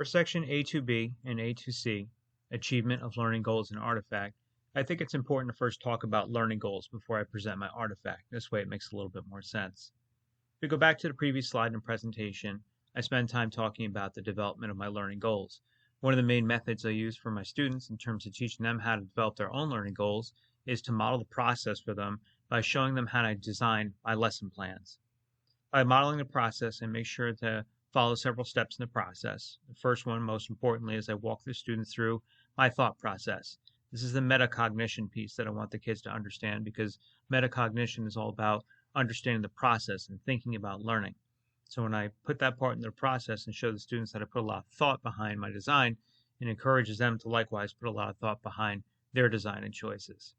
For section A2b and A2c, Achievement of Learning Goals and Artifact, I think it's important to first talk about learning goals before I present my artifact. This way it makes a little bit more sense. If we go back to the previous slide and presentation, I spend time talking about the development of my learning goals. One of the main methods I use for my students in terms of teaching them how to develop their own learning goals is to model the process for them by showing them how to design my lesson plans. By modeling the process, I make sure to follow several steps in the process. The first one, most importantly, is I walk the students through my thought process. This is the metacognition piece that I want the kids to understand, because metacognition is all about understanding the process and thinking about learning. So when I put that part in the process and show the students that I put a lot of thought behind my design, it encourages them to likewise put a lot of thought behind their design and choices.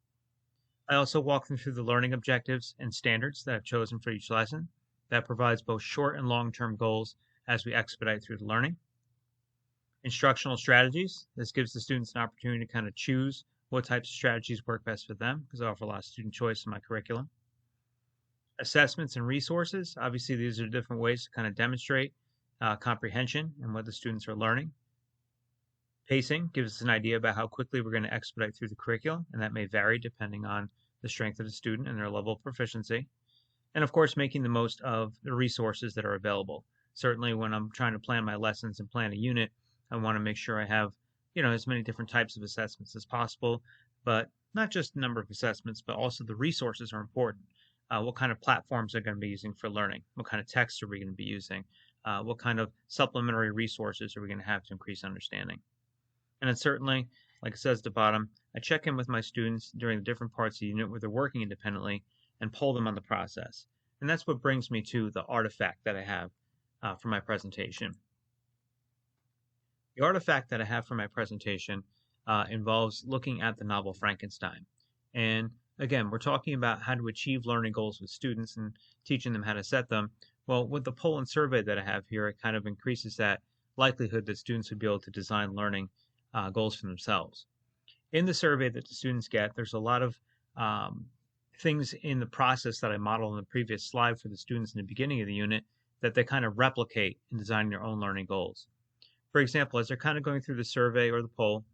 I also walk them through the learning objectives and standards that I've chosen for each lesson. That provides both short and long-term goals as we expedite through the learning. Instructional strategies. This gives the students an opportunity to kind of choose what types of strategies work best for them, because I offer a lot of student choice in my curriculum. Assessments and resources. Obviously, these are different ways to kind of demonstrate comprehension and what the students are learning. Pacing gives us an idea about how quickly we're going to expedite through the curriculum, and that may vary depending on the strength of the student and their level of proficiency. And of course, making the most of the resources that are available. Certainly when I'm trying to plan my lessons and plan a unit, I want to make sure I have, as many different types of assessments as possible, but not just the number of assessments, but also the resources are important. What kind of platforms are going to be using for learning? What kind of texts are we going to be using? What kind of supplementary resources are we going to have to increase understanding? And then certainly, like it says at the bottom, I check in with my students during the different parts of the unit where they're working independently and poll them on the process. And that's what brings me to the artifact that I have for my presentation. The artifact that I have for my presentation involves looking at the novel Frankenstein. And again, we're talking about how to achieve learning goals with students and teaching them how to set them. Well, with the poll and survey that I have here, it kind of increases that likelihood that students would be able to design learning goals for themselves. In the survey that the students get, there's a lot of things in the process that I modeled in the previous slide for the students in the beginning of the unit that they kind of replicate in designing their own learning goals. For example, as they're kind of going through the survey or the poll,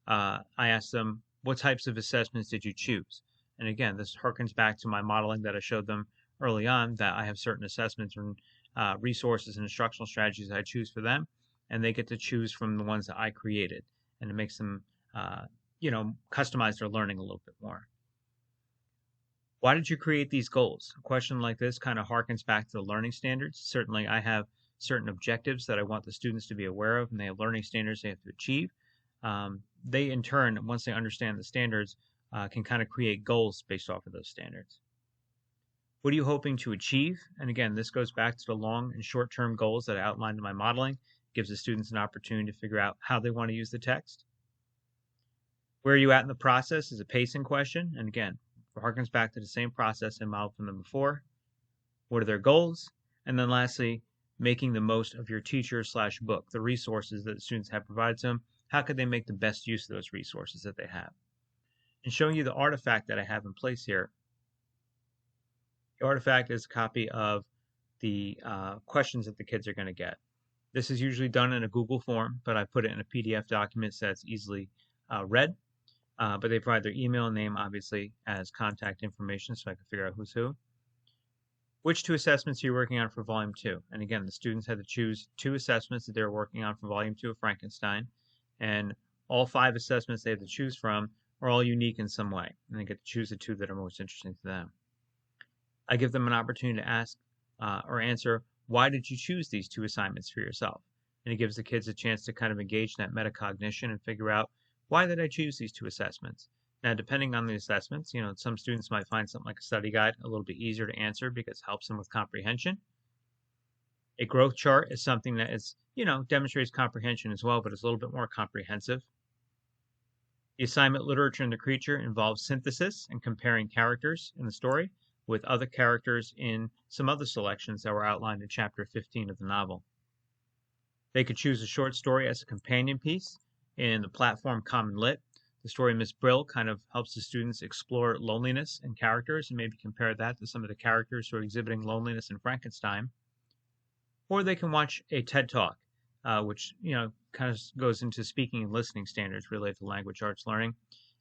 I ask them, what types of assessments did you choose? And again, this harkens back to my modeling that I showed them early on, that I have certain assessments and resources and instructional strategies that I choose for them, and they get to choose from the ones that I created, and it makes them customize their learning a little bit more. Why did you create these goals? A question like this kind of harkens back to the learning standards. Certainly, I have certain objectives that I want the students to be aware of, and they have learning standards they have to achieve. They, in turn, once they understand the standards, can kind of create goals based off of those standards. What are you hoping to achieve? And again, this goes back to the long and short-term goals that I outlined in my modeling. It gives the students an opportunity to figure out how they want to use the text. Where are you at in the process is a pacing question. And again, it harkens back to the same process I modeled from them before. What are their goals? And then lastly, making the most of your teacher/book, the resources that the students have provided to them. How could they make the best use of those resources that they have? And showing you the artifact that I have in place here. The artifact is a copy of the questions that the kids are going to get. This is usually done in a Google form, but I put it in a PDF document so it's easily read. But they provide their email and name, obviously, as contact information so I can figure out who's who. Which 2 assessments are you working on for Volume 2? And again, the students had to choose 2 assessments that they're working on for Volume 2 of Frankenstein. And all 5 assessments they have to choose from are all unique in some way. And they get to choose the 2 that are most interesting to them. I give them an opportunity to ask or answer, why did you choose these 2 assignments for yourself? And it gives the kids a chance to kind of engage in that metacognition and figure out, why did I choose these 2 assessments? Now, depending on the assessments, some students might find something like a study guide a little bit easier to answer because it helps them with comprehension. A growth chart is something that is, demonstrates comprehension as well, but it's a little bit more comprehensive. The assignment Literature and the Creature involves synthesis and comparing characters in the story with other characters in some other selections that were outlined in Chapter 15 of the novel. They could choose a short story as a companion piece in the platform Common Lit. The story Miss Brill kind of helps the students explore loneliness in characters and maybe compare that to some of the characters who are exhibiting loneliness in Frankenstein. Or they can watch a TED Talk which kind of goes into speaking and listening standards related to language arts learning.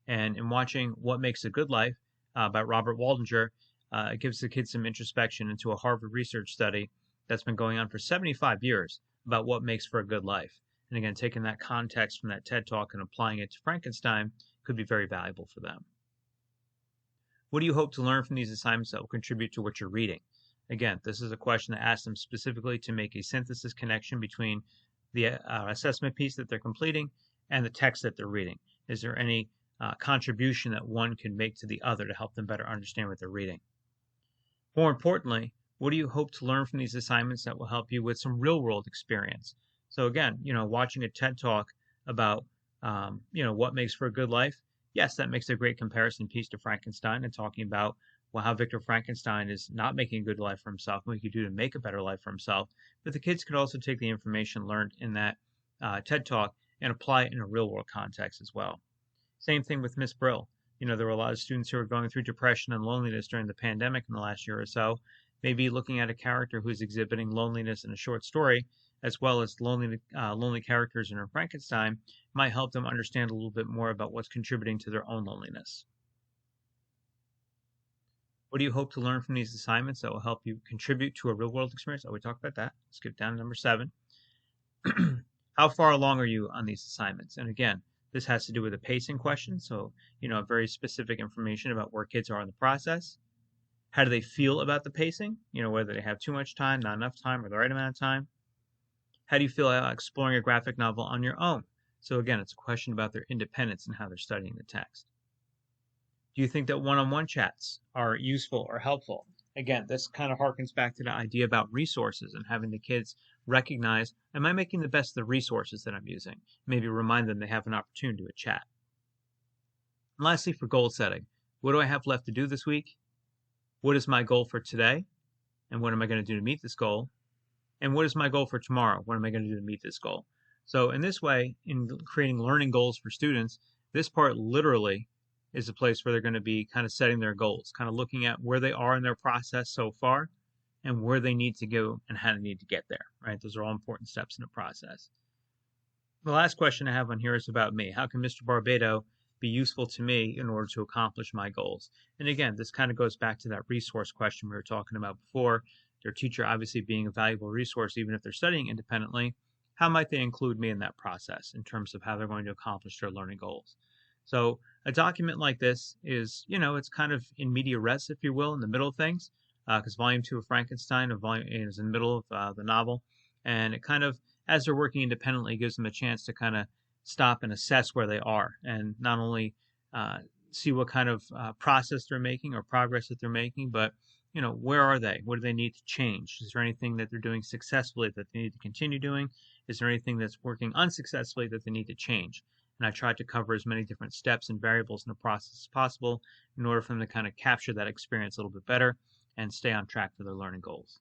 And in watching What Makes a Good Life by Robert Waldinger, it gives the kids some introspection into a Harvard research study that's been going on for 75 years about what makes for a good life. And again, taking that context from that TED Talk and applying it to Frankenstein could be very valuable for them. What do you hope to learn from these assignments that will contribute to what you're reading? Again, this is a question that asks them specifically to make a synthesis connection between the assessment piece that they're completing and the text that they're reading. Is there any contribution that one can make to the other to help them better understand what they're reading? More importantly, what do you hope to learn from these assignments that will help you with some real world experience? So again, watching a TED Talk about, what makes for a good life. Yes, that makes a great comparison piece to Frankenstein and talking about how Victor Frankenstein is not making a good life for himself and what he could do to make a better life for himself. But the kids could also take the information learned in that TED Talk and apply it in a real world context as well. Same thing with Miss Brill. There were a lot of students who were going through depression and loneliness during the pandemic in the last year or so. Maybe looking at a character who's exhibiting loneliness in a short story, as well as lonely characters in her Frankenstein, might help them understand a little bit more about what's contributing to their own loneliness. What do you hope to learn from these assignments that will help you contribute to a real world experience? Oh, we talked about that. Skip down to number 7. How far along are you on these assignments? And again, this has to do with a pacing question. So, very specific information about where kids are in the process. How do they feel about the pacing? Whether they have too much time, not enough time, or the right amount of time. How do you feel about exploring a graphic novel on your own? So again, it's a question about their independence and how they're studying the text. Do you think that one-on-one chats are useful or helpful? Again, this kind of harkens back to the idea about resources and having the kids recognize, am I making the best of the resources that I'm using? Maybe remind them they have an opportunity to chat. And lastly, for goal setting, what do I have left to do this week? What is my goal for today? And what am I going to do to meet this goal? And what is my goal for tomorrow? What am I going to do to meet this goal? So in this way, in creating learning goals for students, this part literally is a place where they're going to be kind of setting their goals, kind of looking at where they are in their process so far and where they need to go and how they need to get there, right? Those are all important steps in the process. The last question I have on here is about me. How can Mr. Barbado be useful to me in order to accomplish my goals? And again, this kind of goes back to that resource question we were talking about before. Their teacher obviously being a valuable resource, even if they're studying independently. How might they include me in that process in terms of how they're going to accomplish their learning goals? So a document like this is, it's kind of in media res, if you will, in the middle of things, because volume 2 of Frankenstein is in the middle of the novel. And it kind of, as they're working independently, gives them a chance to kind of stop and assess where they are and not only see what kind of process they're making or progress that they're making, but where are they? What do they need to change? Is there anything that they're doing successfully that they need to continue doing? Is there anything that's working unsuccessfully that they need to change? And I tried to cover as many different steps and variables in the process as possible in order for them to kind of capture that experience a little bit better and stay on track for their learning goals.